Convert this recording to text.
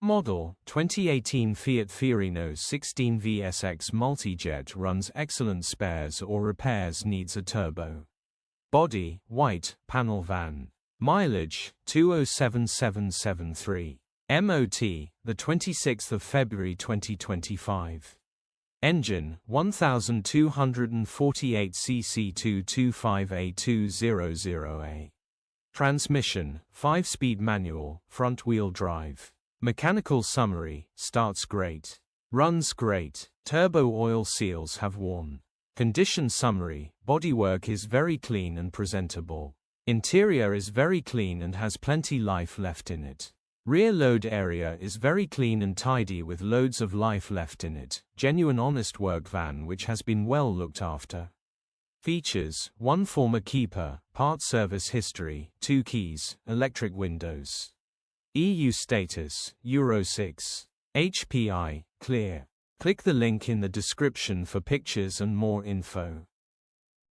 Model, 2018 Fiat Fiorino 16v SX Multijet, runs excellent spares or repairs, needs a turbo. Body, white, panel van. Mileage, 207,773. MOT, the 26th of February 2025. Engine, 1248 cc 225A200A. Transmission, 5-speed manual, front-wheel drive. Mechanical summary, starts great. Runs great. Turbo oil seals have worn. Condition summary, bodywork is very clean and presentable. Interior is very clean and has plenty life left in it. Rear load area is very clean and tidy with loads of life left in it. Genuine honest work van which has been well looked after. Features, 1 former keeper, part service history, 2 keys, electric windows. EU status, Euro 6. HPI, clear. Click the link in the description for pictures and more info.